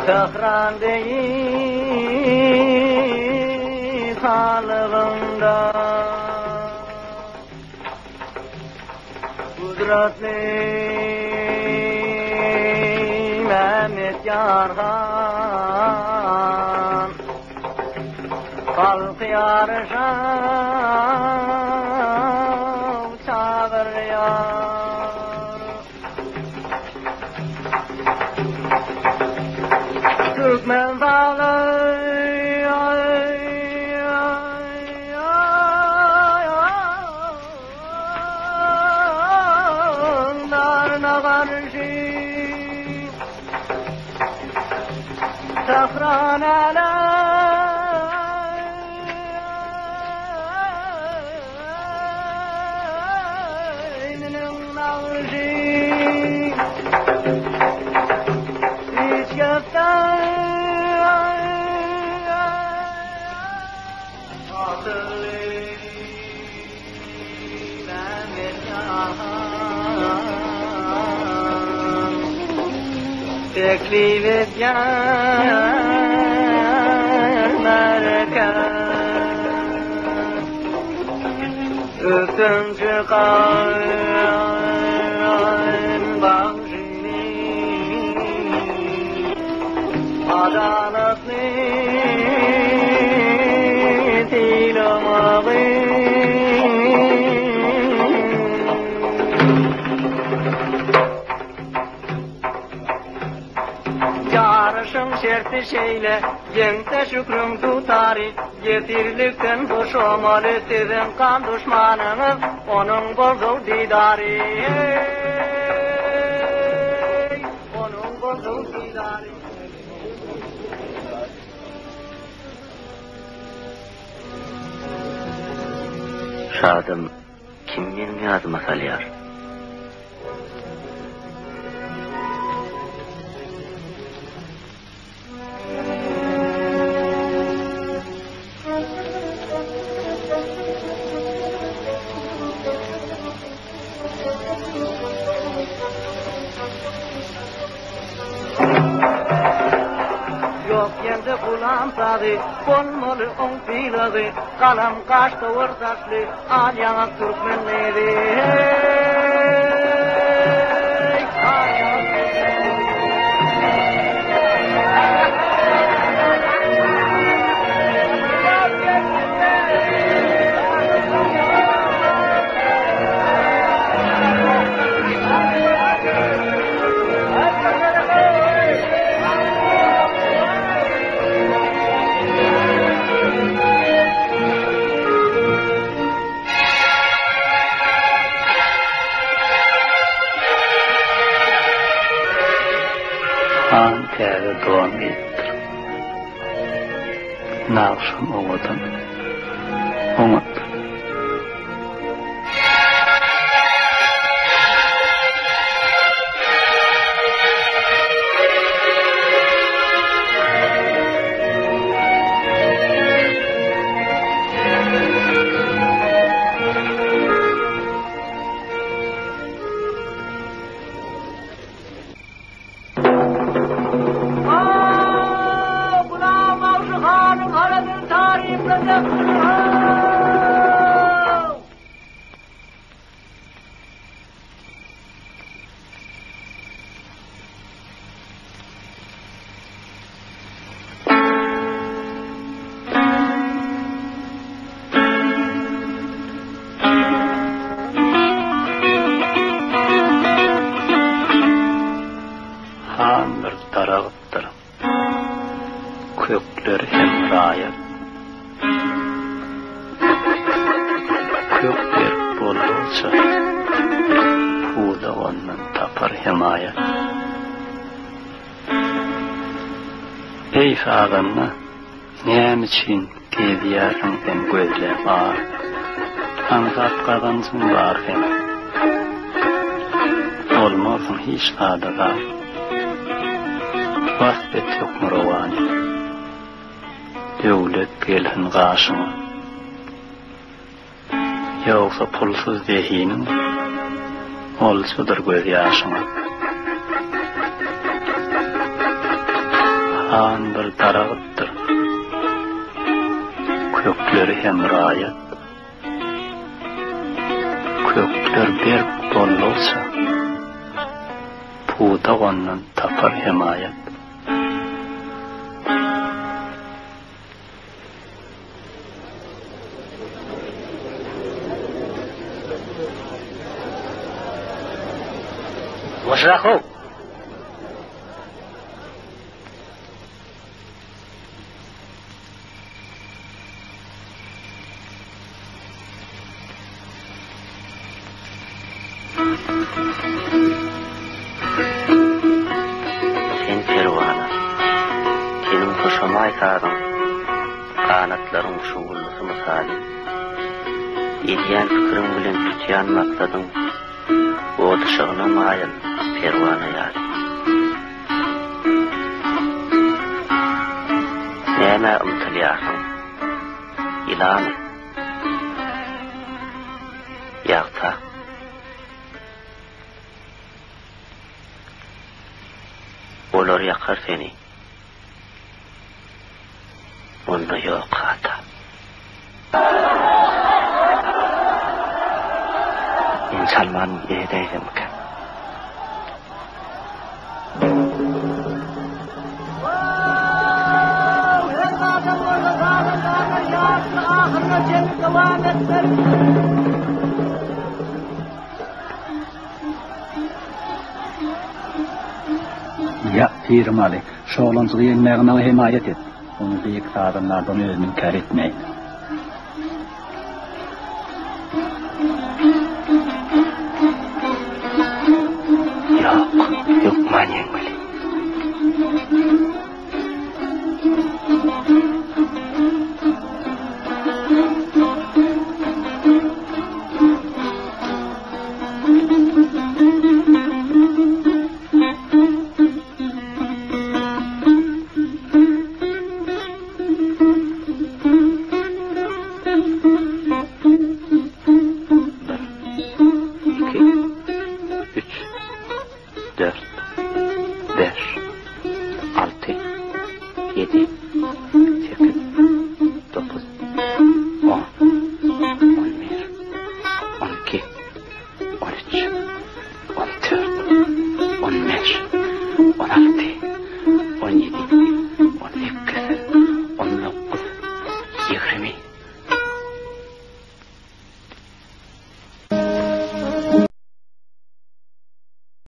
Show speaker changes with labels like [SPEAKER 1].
[SPEAKER 1] Tahran değil halığında kudretli Mehmet Yarhan halk yarışa çağırıyor. Türkmen dağlarına karşı Tahran eleyinin nağışı hiç gökten teklif et merkez öptüm çıkan bağışını adaletli dilamağı yarışın şerti şeyle yengde şükrün tutari yetirlikten boşamalı sizin kan düşmanınız onun bozul didari onun bozul didari. Şadım kim benim yazıma salıyor? Yok yerde kulağım sadı, olmalı on filadı, kalam kaçtı ortaşlı, al yana Türkmenleri. Ankara devam ettir. Nağışım oğudum. Umut. Handır tarağıptır, kökler hem rayet. Kökler bol olsa, puda ondan tapar himayet. Ey ağanna, neyem için gediyarın ben gözlem ağır. Anzat kazansın var hem. Olmazsın hiç adalar. Vahbet yok mu rovani? Devlet gelhin karşıma. Yoksa pulsuz zehinin olsadır göz yaşına. An bir darağıttır, kökleri hem rayet. Kökler bir dolu olsa, puda ondan tapar himayet.
[SPEAKER 2] Muşrakov! Sen pervana, senin kuşama aytadın, kanatların şuğullusu misali. Ediyen fikrim bilen tütüyen maksadın, o dışığına mayıl pervana yari. Neme ımtılyarsın, ilanı, yağta. Olar yakar seni. Onda yok hata. İnsanman edeydim ki.
[SPEAKER 1] Ya Pirim Ali, şoğlancığı yenmeğine himayet et. Onu büyük adamlardan özünü kar etmeyin. Yok manyen Ali. On 15, 16, 17,